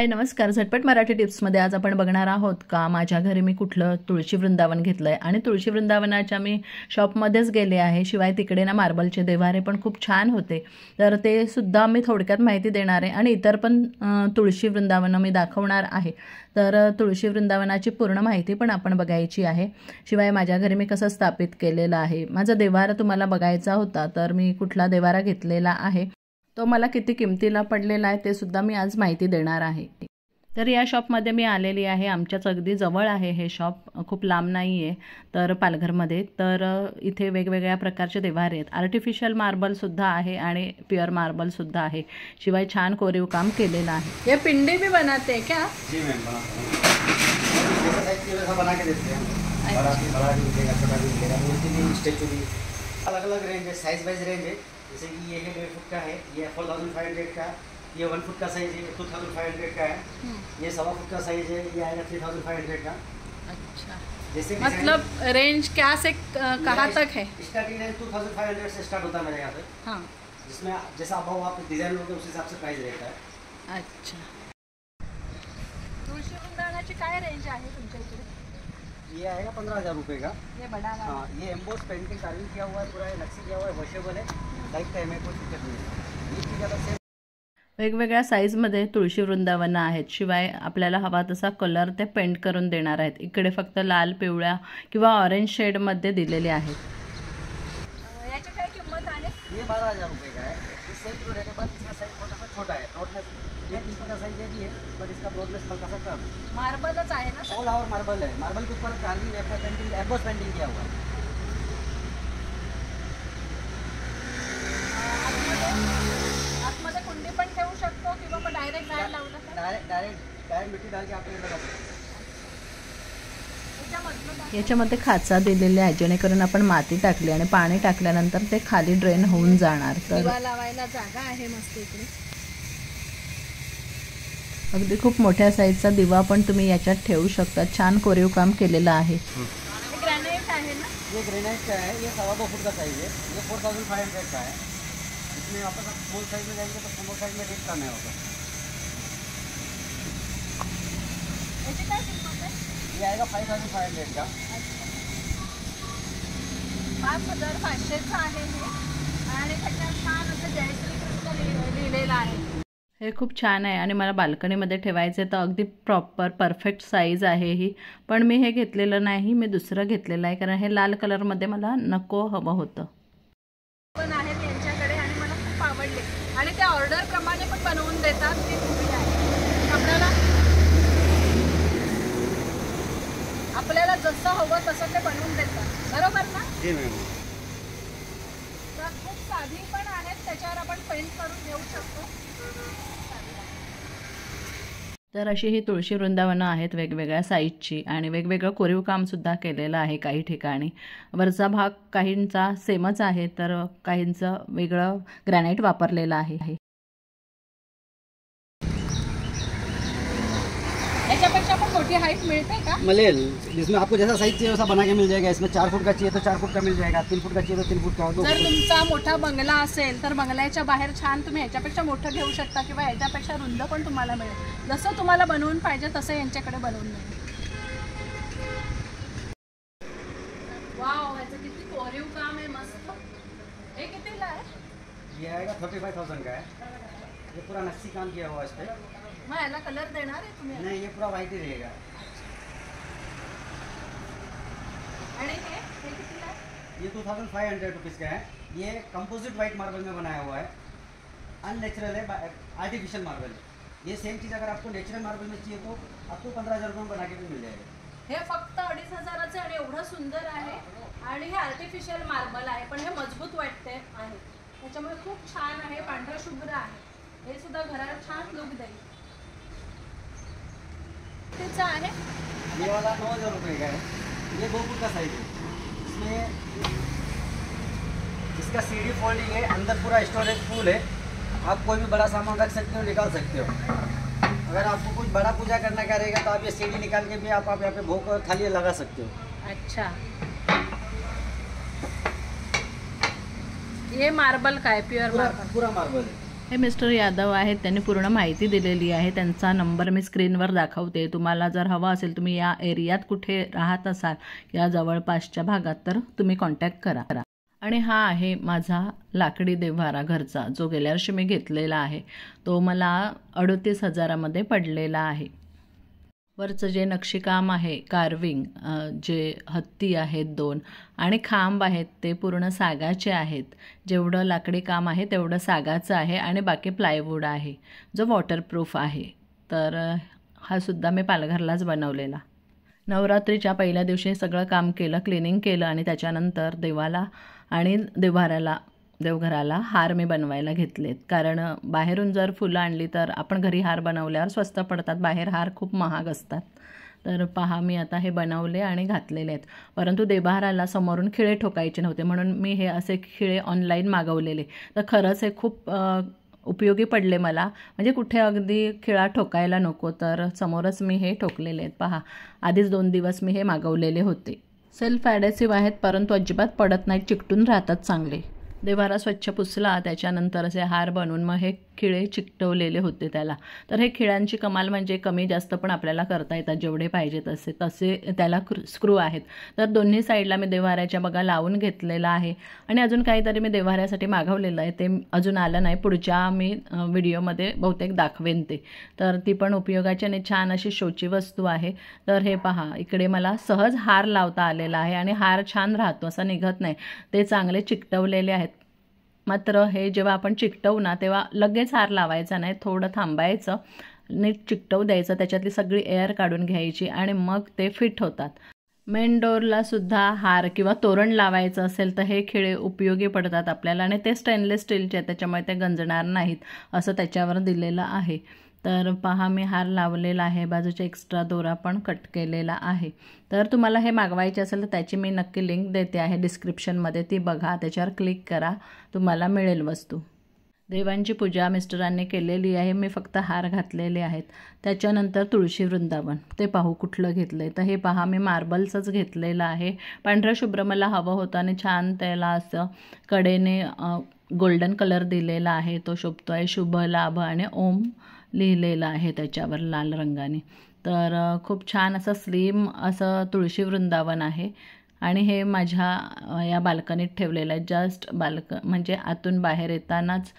हाय नमस्कार. झटपट मराठी टिप्समध्ये आज आपण बघणार आहोत का माझ्या घरी मी कुठलं तुळशी वृंदावन घेतलंय आणि तुळशी वृंदावनाच्या मी शॉपमध्येच गेले आहे. शिवाय तिकडे ना मार्बलचे देव्हारे पण खूप छान होते, तर ते सुद्धा मी थोडक्यात माहिती देणार आहे आणि इतर पण तुळशी वृंदावन मी दाखवणार आहे. तर तुळशी वृंदावनाची पूर्ण माहिती पण आपण बघायची आहे. शिवाय माझ्या घरी मी कसं स्थापित केलेलं आहे, माझा देव्हारा तुम्हाला बघायचा होता तर मी कुठला देव्हारा घेतलेला आहे, तो मला किती किमतीला पडलेला आहे ते सुद्धा मी आज माहिती देणार आहे. तर या शॉपमध्ये मी आलेली आहे. आमच्याच अगदी जवळ आहे हे शॉप, खूप लांब नाही आहे. तर पालघरमध्ये तर इथे वेगवेगळ्या प्रकारचे देव्हारे आहेत. आर्टिफिशियल मार्बलसुद्धा आहे आणि प्युअर मार्बलसुद्धा आहे. शिवाय छान कोरीव काम केलेलं आहे. ये पिंडी भी बनाते हैं क्या? जी मैम, बना के देते हैं। बड़ा भी मिलेगा, छोटा भी मिलेगा, मूर्ति भी, स्टेचू भी, अलग अलग रेंज है, साइज वाइज रेंज है। जैसे कि ये 1.5 फुट का है, ये 4500 का, ये 1 फुट का साइज है, 2500 का है, ये 1.25 फुट का साइज है, ये आएगा 3500 का। अच्छा, जैसे मतलब रेंज क्या से कहाँ तक है? स्टार्टिंग रेंज 2500 से स्टार्ट होता है मेरे यहाँ पे। हाँ, जिसमें जैसा आप डिजाइन लोगे उस हिसाब से प्राइस रहता है। अच्छा. तुळशी वृंदावनाची काय रेंज आहे तुमच्या इकडे? ये आएगा 15,000 रुपये का। ये बड़ा वाला. हाँ, ये एम्बोस पेंटिंग कार्विंग किया हुआ है, पूरा है, नक्शी किया हुआ है, वॉशेबल है, लाइफ टाइम है, कोई दिक्कत नहीं है। ये चीज़ अलग से वेगवेगळ्या साईजमध्ये तुळशी वृंदावन आहेत. शिवाय आपल्याला हवा तसा कलर ते पेंट करून देणार आहेत. इकडे फक्त लाल, पिवळ्या किंवा ऑरेंज शेडमध्ये दिलेले आहेत. याची काय किंमत आहे? ये 12,000 रुपये का है। इस साइज को रहने के बाद इसका साइज थोड़ा सा छोटा है, ब्रॉडनेस ये 30 का साइज ये भी है, पर इसका ब्रॉडनेस हल्का सा कम है। मार्बलच आहे ना? ऑल ओवर मार्बल है, मार्बल के ऊपर कार्विंग पेंटिंग, एम्बोस पेंटिंग किया हुआ है। आतमध्ये कुंडी पण ठेवू शकतो किंवा मग डायरेक्ट बाहेर लावलं तर? डायरेक्ट मिट्टी डाल के आप ये लगा सकते हैं। याच्यामध्ये खाचा दिलेल्या आहेत, जेणेकरून आपण माती टाकली आणि पाणी टाकल्यानंतर ते खाली ड्रेन होऊन जाणार. तर दिवा लावायला जागा आहे मस्त इकडे. अगदी खूप मोठ्या साईजचा दिवा पण तुम्ही याच्यात ठेवू शकता. छान कोरीव काम केलेलं आहे. ग्रॅनाइट आहे ना? ये ग्रेनाइट का है, ये 2.25 फुट का साइज है, ये 4500 का है। इसमें वापस आप स्मॉल साइज में जाएंगे तो स्मॉल साइज में रेट कम है वापस। याची काय किंमत आहे? ये आएगा 5500 का। 5500चं आहे हे आणि त्याच्यात छान असं जय श्रीकृष्ण लिहिलेलं आहे. हे खूप छान आहे आणि मला बाल्कनीमध्ये ठेवायचे तर अगदी प्रॉपर परफेक्ट साईज आहे ही. पण मी हे घेतलेलं नाही, मी दुसरं घेतलेलं आहे, कारण हे लाल कलरमध्ये मला नको हवं होतं. पण आहेत यांच्याकडे आणि मला खूप आवडले आणि त्या ऑर्डर प्रमाणे पण बनवून देतात. ती खूप आहे आपल्याला जसं हवं तसं ते बनवून देतात, बरोबर ना? जी मैम। तर खूप साधी पण आहेत, त्याच्यावर आपण पेंट करून घेऊ शकतो. तर अशी ही तुळशी वृंदावनं आहेत वेगवेगळ्या साईजची आणि वेगवेगळं कोरीव कामसुद्धा केलेलं आहे. काही ठिकाणी वरचा भाग काहींचा सेमच आहे तर काहींचं वेगळं ग्रॅनाइट वापरलेलं आहे. याच्यापेक्षा पण मोठी हाईट मिळते का? मिलेल, जिसमें आपको जैसा साइज चाहिए वैसा बना के मिल जाएगा। इसमें 4 फुट का चाहिए तो 4 फुट का मिल जाएगा, 3 फुट का चाहिए तो 3 फुट का। जर तुमचा मोठा बंगला असेल तर बंगल्याच्या बाहेर छान तुम्ही ह्याच्यापेक्षा मोठं घेऊ शकता किंवा ह्याच्यापेक्षा रुंद पण तुम्हाला मिळेल. जसं तुम्हाला बनवून पाहिजे तसं यांच्याकडे बनवून मिळेल. वाव, ह्याचं किती कोरीव काम आहे, मस्त. हे कितीला आहे? ये आएगा 35,000 का है। ये पूरा नक्शी काम किया हुआ है इस पे। मग याला कलर देणार आहे तुम्ही? नहीं, ये पूरा वाइट ही रहेगा। आणि हे कितीला आहे? ये 2500 रुपीज़ का है। ये कंपोजिट वाइट मार्बल में बनाया हुआ है, अननेचुरल है, आर्टिफिशियल मार्बल है। ये सेम चीज़ अगर आपको नेचुरल मार्बल में चाहिए तो आपको 15,000 रुपये में बना के भी मिल जाएगा। हे फक्त 2500चं आणि एवढं सुंदर आहे आणि हे आर्टिफिशियल मार्बल आहे, पण हे मजबूत वाटते आहे, त्याच्यामुळे खूप छान आहे. पांढरा शुभ्र आहे, हे सुद्धा घराला छान लुक देईल. त्याचा आहे ये वाला 9,000 रुपये का है। ये 2 फुट का साइज है। इसमें इसका सीढ़ी फोल्डिंग है, अंदर पूरा स्टोरेज फुल है। आप कोई भी बड़ा सामान रख सकते हो, निकाल सकते हो। अगर आपको कुछ बड़ा पूजा करना का रहेगा तो आप ये सीढ़ी निकाल के भी आप यहाँ पे भोग और थाली लगा सकते हो। अच्छा, ये मार्बल का है? Pure marble? पूरा मार्बल है। हे मिस्टर यादव आहेत, त्यांनी पूर्ण माहिती दिलेली आहे. त्यांचा नंबर मी स्क्रीनवर दाखवते. तुम्हाला जर हवा असेल, तुम्ही या एरियात कुठे राहत असाल या जवळपासच्या भागात, तर तुम्ही कॉन्टॅक्ट करा. आणि हा आहे माझा लाकडी देव्हारा घरचा, जो गेल्या वर्षी मी घेतलेला आहे. तो मला 38,000मध्ये पडलेला आहे. वरचं जे नक्षीकाम आहे, कार्विंग, जे हत्ती आहेत 2 आणि खांब आहेत ते पूर्ण सागाचे आहेत. जेवढं लाकडी काम आहे तेवढं सागाचं आहे आणि बाकी प्लायवूड आहे, जो वॉटरप्रूफ आहे. तर हा सुद्धा मी पालघरलाच बनवलेला. नवरात्रीच्या पहिल्या दिवशी सगळं काम केलं, क्लिनिंग केलं आणि त्याच्यानंतर देवाला आणि देवघराला हार मी बनवायला घेतलेत. कारण बाहेरून जर फुलं आणली तर आपण घरी हार बनवल्यावर स्वस्त पडतात, बाहेर हार खूप महाग असतात. तर पहा, मी आता हे बनवले आणि घातलेले आहेत. परंतु देवहाराला समोरून खिळे ठोकायचे नव्हते, म्हणून मी हे असे खिळे ऑनलाईन मागवलेले. तर खरंच हे खूप उपयोगी पडले मला. म्हणजे कुठे अगदी खिळा ठोकायला नको, तर समोरच मी हे ठोकलेले आहेत. पहा, आधीच 2 दिवस मी हे मागवलेले होते. सेल्फ ॲडेसिव्ह आहेत, परंतु अजिबात पडत नाहीत, चिकटून राहतात चांगले. देव्हारा स्वच्छ पुसला, त्याच्यानंतर असे हार बनवून मग हे खिळे चिकटवलेले होते त्याला. तर हे खिळ्यांची कमाल म्हणजे कमी जास्त पण आपल्याला करता येतात, जेवढे पाहिजे तसे त्याला स्क्रू आहेत. तर दोन्ही साईडला मी देव्हाऱ्याच्या बघा लावून घेतलेला आहे. आणि अजून काहीतरी मी देव्हाऱ्यासाठी मागवलेलं आहे, ते अजून आलं नाही. पुढच्या मी व्हिडिओमध्ये बहुतेक दाखवेन ते. तर ती पण उपयोगाची आणि छान अशी शोची वस्तू आहे. तर हे पहा, इकडे मला सहज हार लावता आलेला आहे आणि हार छान राहतो, असा निघत नाही. ते चांगले चिकटवलेले आहेत. मात्र हे जेव्हा आपण चिकटवू ना, तेव्हा लगेच हार लावायचा नाही, थोडं थांबायचं, नीट चिकटवू द्यायचं, त्याच्यातली सगळी एअर काढून घ्यायची आणि मग ते फिट होतात. मेन डोअरला सुद्धा हार किंवा तोरण लावायचं असेल तर हे खिळे उपयोगी पडतात आपल्याला. आणि ते स्टेनलेस स्टीलचे आहेत, त्याच्यामुळे ते गंजणार नाहीत, असं त्याच्यावर दिलेलं आहे. तर पहा, मी हार लावलेला आहे, बाजूचा एक्स्ट्रा दोरा पण कट केलेला आहे. तर तुम्हाला हे मागवायचे असेल तर त्याची मी नक्की लिंक देते आहे डिस्क्रिप्शनमध्ये, ती बघा, त्याच्यावर क्लिक करा, तुम्हाला मिळेल वस्तू. देवांची पूजा मिस्टरांनी केलेली आहे, मी फक्त हार घातलेले आहेत. त्याच्यानंतर तुळशी वृंदावन, ते पाहू कुठलं घेतलं आहे. तर हे पहा, मी मार्बल्सच घेतलेलं आहे. पांढरं शुभ्र मला हवं होतं आणि छान त्याला असं कडेने गोल्डन कलर दिलेला आहे, तो शोभतो आहे. शुभ लाभ आणि ओम लिहिलेलं आहे त्याच्यावर लाल रंगाने. तर खूप छान असं स्लिम असं तुळशी वृंदावन आहे. आणि हे माझ्या या बाल्कनीत ठेवलेलं आहे. जस्ट म्हणजे आतून बाहेर येतानाच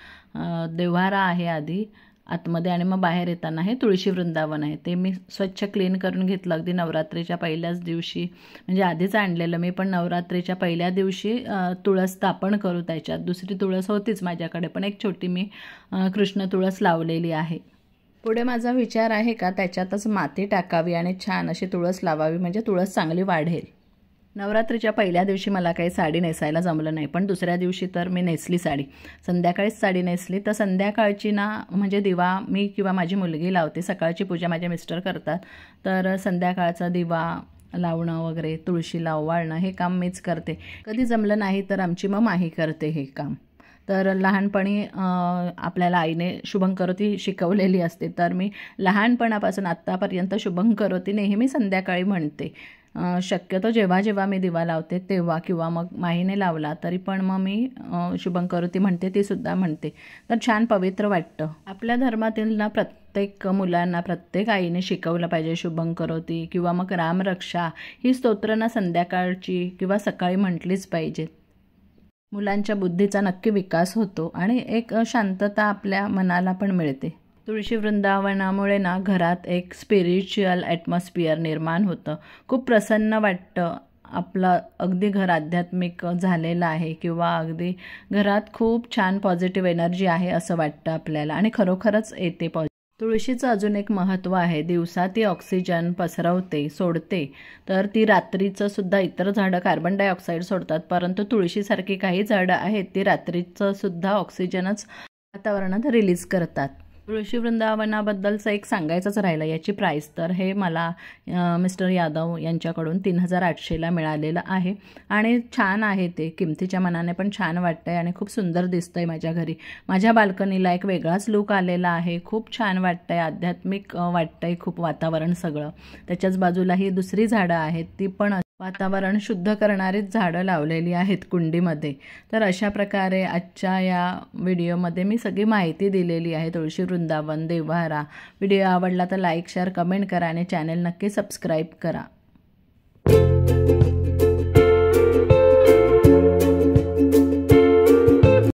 देव्हारा आहे आधी आतमध्ये आणि मग बाहेर येताना हे तुळशी वृंदावन आहे. ते मी स्वच्छ क्लीन करून घेतलं अगदी नवरात्रीच्या पहिल्याच दिवशी. म्हणजे आधीच आणलेलं मी, पण नवरात्रीच्या पहिल्या दिवशी तुळस स्थापन करू त्याच्यात. दुसरी तुळस होतीच माझ्याकडे, पण एक छोटी मी कृष्ण तुळस लावलेली आहे. पुढे माझा विचार आहे का त्याच्यातच माती टाकावी आणि छान अशी तुळस लावावी, म्हणजे तुळस चांगली वाढेल. नवरात्रीच्या पहिल्या दिवशी मला काही साडी नेसायला जमलं नाही, पण दुसऱ्या दिवशी तर मी नेसली साडी. संध्याकाळीच साडी नेसली. तर संध्याकाळची ना म्हणजे दिवा मी किंवा माझी मुलगी लावते, सकाळची पूजा माझे मिस्टर करतात. तर संध्याकाळचा दिवा लावणं वगैरे, तुळशीला ओवाळणं हे काम मीच करते. कधी जमलं नाही तर आमची मग माही करते हे काम. तर लहानपणी आपल्याला आईने शुभंकरोती शिकवलेली असते, तर मी लहानपणापासून आत्तापर्यंत शुभंकरोती नेहमी संध्याकाळी म्हणते. शक्यतो जेव्हा जेव्हा मी दिवा लावते तेव्हा, किंवा मग माहीने लावला तरी पण मग मी शुभंकरोती म्हणते, ती सुद्धा म्हणते. तर छान पवित्र वाटतं. आपल्या धर्मातील ना प्रत्येक मुलांना, प्रत्येक आईने शिकवलं पाहिजे शुभंकरोती किंवा मग रामरक्षा ही स्तोत्र ना संध्याकाळची किंवा सकाळी म्हटलीच पाहिजेत. मुलांच्या बुद्धीचा नक्की विकास होतो आणि एक शांतता आपल्या मनाला पण मिळते. तुळशी वृंदावनामुळे ना घरात एक स्पिरिच्युअल ॲटमॉस्फिअर निर्माण होतं. खूप प्रसन्न वाटतं. आपलं अगदी घर आध्यात्मिक झालेलं आहे किंवा अगदी घरात खूप छान पॉझिटिव्ह एनर्जी आहे असं वाटतं आपल्याला आणि खरोखरच येते पॉझिटिव्ह. तुळशीचं अजून एक महत्त्व आहे. दिवसा ती ऑक्सिजन पसरवते, सोडते. तर ती रात्रीचं सुद्धा, इतर झाडं कार्बन डायऑक्साईड सोडतात, परंतु तुळशीसारखी काही झाडं आहेत ती रात्रीचं सुद्धा ऑक्सिजनच वातावरणात रिलीज करतात. तुळशी वृंदावनाबद्दलचं एक सांगायचंच राहिलं. याची प्राईस तर हे मला मिस्टर यादव यांच्याकडून 3800ला मिळालेलं आहे आणि छान आहे. ते किमतीच्या मनाने पण छान वाटतं आहे आणि खूप सुंदर दिसतं आहे माझ्या घरी. माझ्या बाल्कनीला एक वेगळाच लुक आलेला आहे. खूप छान वाटतं आहे, आध्यात्मिक वाटतं आहे खूप वातावरण सगळं. त्याच्याच बाजूला ही दुसरी झाडं आहेत, ती पण वातावरण शुद्ध करणारीच झाडं लावलेली आहेत कुंडीमध्ये. तर अशा प्रकारे आजच्या या व्हिडिओमध्ये मी सगळी माहिती दिलेली आहे तुळशी वृंदावन देव्हारा. व्हिडिओ आवडला तर लाईक शेअर कमेंट करा आणि चॅनल नक्की सबस्क्राईब करा.